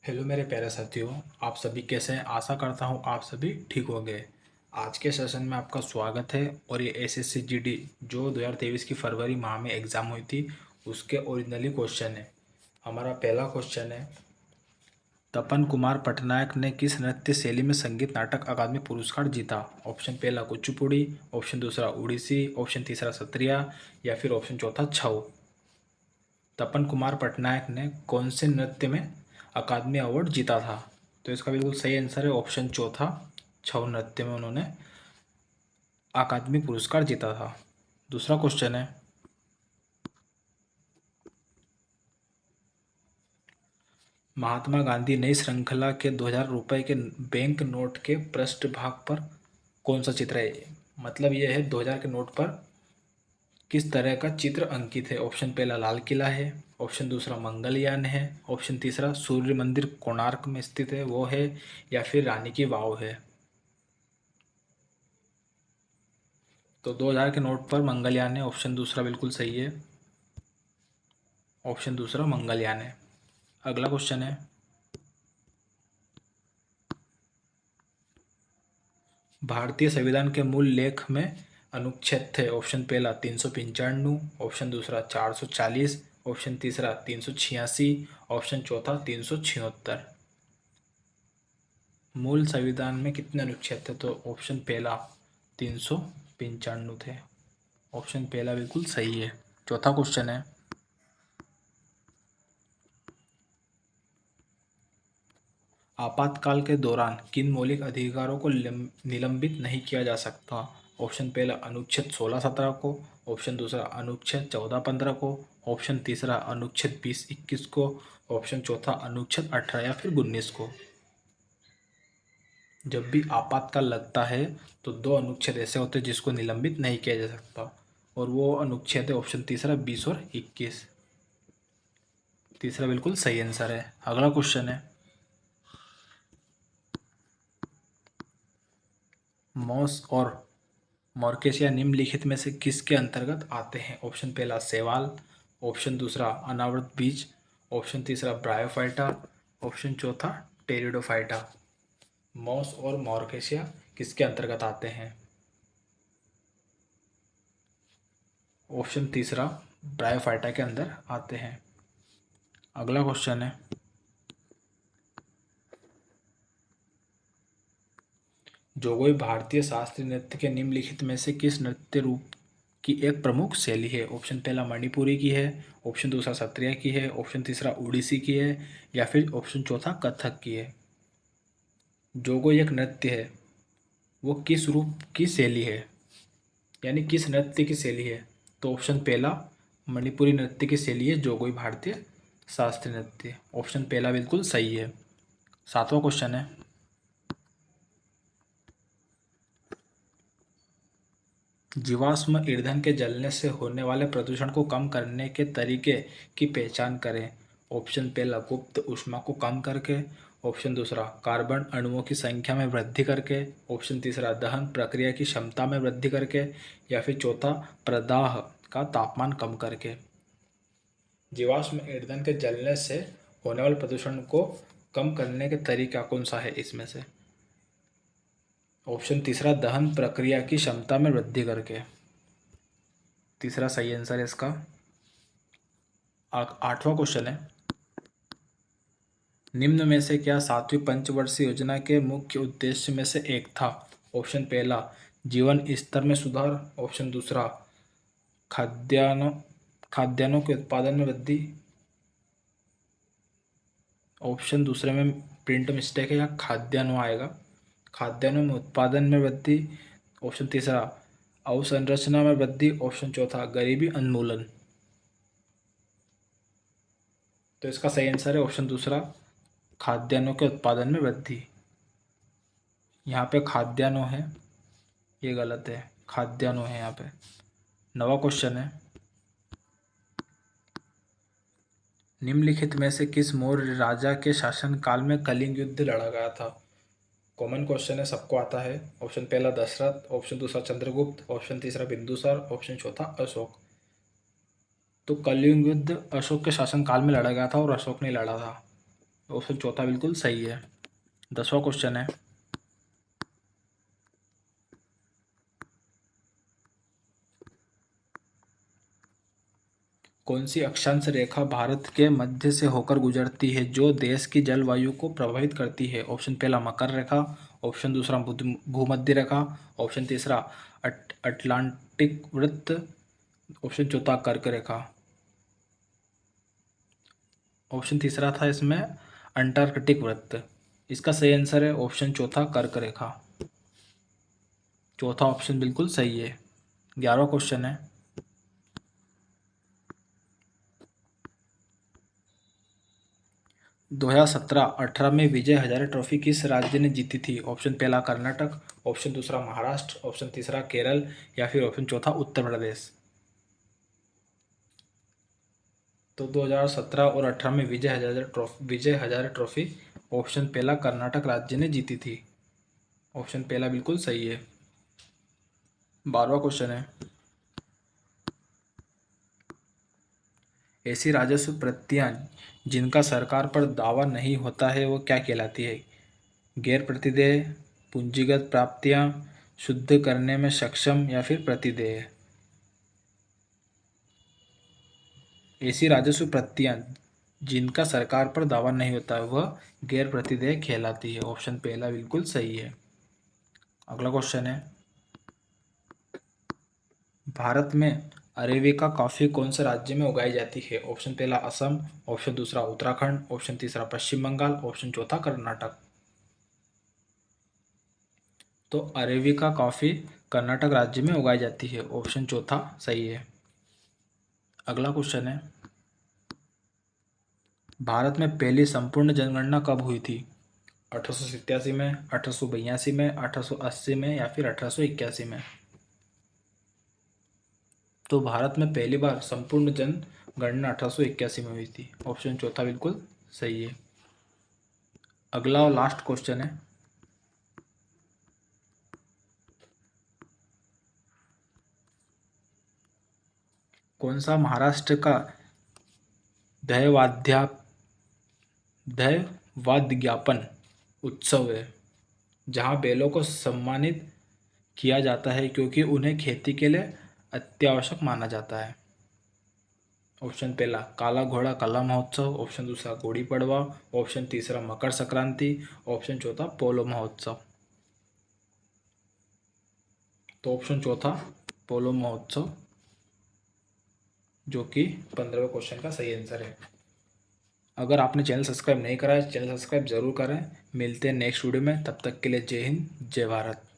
Hello मेरे प्यारे साथियों। आप सभी कैसे हैं? आशा करता हूँ आप सभी ठीक होंगे। आज के सेशन में आपका स्वागत है। और ये एसएससी जीडी जो 2023 की फरवरी माह में एग्ज़ाम हुई थी उसके ओरिजिनली क्वेश्चन है। हमारा पहला क्वेश्चन है, तपन कुमार पटनायक ने किस नृत्य शैली में संगीत नाटक अकादमी पुरस्कार जीता? ऑप्शन पहला कुचिपुड़ी, ऑप्शन दूसरा उड़ीसी, ऑप्शन तीसरा सत्रिया या फिर ऑप्शन चौथा छऊ। तपन कुमार पटनायक ने कौन से नृत्य में अकादमी अवार्ड जीता था? तो इसका बिल्कुल सही आंसर है ऑप्शन चौथा, छऊ नृत्य में उन्होंने अकादमी पुरस्कार जीता था। दूसरा क्वेश्चन है, महात्मा गांधी नई श्रृंखला के 2000 रुपये के बैंक नोट के पृष्ठ भाग पर कौन सा चित्र है? मतलब यह है 2000 के नोट पर किस तरह का चित्र अंकित है? ऑप्शन पहला लाल किला है, ऑप्शन दूसरा मंगलयान है, ऑप्शन तीसरा सूर्य मंदिर कोणार्क में स्थित है वो है, या फिर रानी की वाव है। तो 2000 के नोट पर मंगलयान है, ऑप्शन दूसरा बिल्कुल सही है, ऑप्शन दूसरा मंगलयान है। अगला क्वेश्चन है, भारतीय संविधान के मूल लेख में अनुच्छेद थे? ऑप्शन पहला 395, ऑप्शन दूसरा 440, ऑप्शन तीसरा 386, ऑप्शन चौथा 376। मूल संविधान में कितने अनुच्छेद थे? तो ऑप्शन पहला 395 थे, ऑप्शन पहला बिल्कुल सही है। चौथा क्वेश्चन है, आपातकाल के दौरान किन मौलिक अधिकारों को निलंबित नहीं किया जा सकता? ऑप्शन पहला अनुच्छेद 16-17 को, ऑप्शन दूसरा अनुच्छेद 14-15 को, ऑप्शन तीसरा अनुच्छेद 20-21 को, ऑप्शन चौथा अनुच्छेद 18 या फिर 19 को। जब भी आपातकाल लगता है तो दो अनुच्छेद ऐसे होते हैं जिसको निलंबित नहीं किया जा सकता, और वो अनुच्छेद है ऑप्शन तीसरा 20 और 21। तीसरा बिल्कुल सही आंसर है। अगला क्वेश्चन है, मॉस और मॉर्केशिया निम्नलिखित में से किसके अंतर्गत आते हैं? ऑप्शन पहला शैवाल, ऑप्शन दूसरा अनावृत बीज, ऑप्शन तीसरा ब्रायोफाइटा, ऑप्शन चौथा टेरिडोफाइटा। मॉस और मॉर्केशिया किसके अंतर्गत आते हैं? ऑप्शन तीसरा ब्रायोफाइटा के अंदर आते हैं। अगला क्वेश्चन है, जोगोई भारतीय शास्त्रीय नृत्य के निम्नलिखित में से किस नृत्य रूप की एक प्रमुख शैली है? ऑप्शन पहला मणिपुरी की है, ऑप्शन दूसरा सत्रिया की है, ऑप्शन तीसरा उड़ीसी की है, या फिर ऑप्शन चौथा कथक की है। जोगो एक नृत्य है, वो किस रूप की शैली है, यानी किस नृत्य की शैली है? तो ऑप्शन पहला मणिपुरी नृत्य की शैली है जोगोई भारतीय शास्त्रीय नृत्य, ऑप्शन पहला बिल्कुल सही है। सातवां क्वेश्चन है, जीवाश्म ईंधन के जलने से होने वाले प्रदूषण को कम करने के तरीके की पहचान करें। ऑप्शन पहला गुप्त ऊष्मा को कम करके, ऑप्शन दूसरा कार्बन अणुओं की संख्या में वृद्धि करके, ऑप्शन तीसरा दहन प्रक्रिया की क्षमता में वृद्धि करके, या फिर चौथा प्रदाह का तापमान कम करके। जीवाश्म ईंधन के जलने से होने वाले प्रदूषण को कम करने के तरीका कौन सा है इसमें से? ऑप्शन तीसरा दहन प्रक्रिया की क्षमता में वृद्धि करके, तीसरा सही आंसर है इसका। आठवां क्वेश्चन है, निम्न में से क्या सातवीं पंचवर्षीय योजना के मुख्य उद्देश्य में से एक था? ऑप्शन पहला जीवन स्तर में सुधार, ऑप्शन दूसरा खाद्यान्नों खाद्यान्नों के उत्पादन में वृद्धि, ऑप्शन दूसरे में प्रिंट मिस्टेक है, या खाद्यान्नों आएगा, खाद्यान्नों में उत्पादन में वृद्धि, ऑप्शन तीसरा अवसंरचना में वृद्धि, ऑप्शन चौथा गरीबी उन्मूलन। तो इसका सही आंसर है ऑप्शन दूसरा खाद्यान्नों के उत्पादन में वृद्धि। यहाँ पे खाद्यान्नों है, ये गलत है, खाद्यान्नों है यहाँ पे। नवा क्वेश्चन है, निम्नलिखित में से किस मौर्य राजा के शासनकाल में कलिंग युद्ध लड़ा गया था? कॉमन क्वेश्चन है, सबको आता है। ऑप्शन पहला दशरथ, ऑप्शन दूसरा चंद्रगुप्त, ऑप्शन तीसरा बिंदुसार, ऑप्शन चौथा अशोक। तो कलिंग युद्ध अशोक के शासनकाल में लड़ा गया था और अशोक ने लड़ा था। ऑप्शन चौथा बिल्कुल सही है। 10वां क्वेश्चन है, कौन सी अक्षांश रेखा भारत के मध्य से होकर गुजरती है जो देश की जलवायु को प्रभावित करती है? ऑप्शन पहला मकर रेखा, ऑप्शन दूसरा भूमध्य रेखा, ऑप्शन तीसरा अटलांटिक वृत्त, ऑप्शन चौथा कर्क रेखा। ऑप्शन तीसरा था इसमें अंटार्कटिक वृत्त। इसका सही आंसर है ऑप्शन चौथा कर्क रेखा। चौथा ऑप्शन बिल्कुल सही है। 11वां क्वेश्चन है, 2017-18 में विजय हजारे ट्रॉफी किस राज्य ने जीती थी? ऑप्शन पहला कर्नाटक, ऑप्शन दूसरा महाराष्ट्र, ऑप्शन तीसरा केरल या फिर ऑप्शन चौथा उत्तर प्रदेश। तो 2017 और 18 में विजय हजारे ट्रॉफी ऑप्शन पहला कर्नाटक राज्य ने जीती थी। ऑप्शन पहला बिल्कुल सही है। 12वां क्वेश्चन है, ऐसी राजस्व प्रतियां जिनका सरकार पर दावा नहीं होता है वो क्या कहलाती है? गैर प्रतिदेय, पूंजीगत प्राप्तियां, शुद्ध करने में सक्षम या फिर प्रतिदेय। ऐसी राजस्व प्रतियां जिनका सरकार पर दावा नहीं होता है वह गैर प्रतिदेय कहलाती है। ऑप्शन पहला बिल्कुल सही है। अगला क्वेश्चन है, भारत में अरेबिका कॉफ़ी कौन से राज्य में उगाई जाती है? ऑप्शन पहला असम, ऑप्शन दूसरा उत्तराखंड, ऑप्शन तीसरा पश्चिम बंगाल, ऑप्शन चौथा कर्नाटक। तो अरेबिका कॉफ़ी कर्नाटक राज्य में उगाई जाती है। ऑप्शन चौथा सही है। अगला क्वेश्चन है, भारत में पहली संपूर्ण जनगणना कब हुई थी? 1887 में, 1882 में, 1880 में या फिर 1881 में? तो भारत में पहली बार संपूर्ण जनगणना 1881 में हुई थी। ऑप्शन चौथा बिल्कुल सही है। अगला और लास्ट क्वेश्चन है, कौन सा महाराष्ट्र का दैवाध्यापन उत्सव है जहां बैलों को सम्मानित किया जाता है क्योंकि उन्हें खेती के लिए अत्यावश्यक माना जाता है? ऑप्शन पहला काला घोड़ा कला महोत्सव, ऑप्शन दूसरा गुड़ी पड़वा, ऑप्शन तीसरा मकर संक्रांति, ऑप्शन चौथा पोलो महोत्सव। तो ऑप्शन चौथा पोलो महोत्सव जो कि 15वें क्वेश्चन का सही आंसर है। अगर आपने चैनल सब्सक्राइब नहीं करा है चैनल सब्सक्राइब जरूर करें। मिलते हैं नेक्स्ट वीडियो में, तब तक के लिए जय हिंद जय भारत।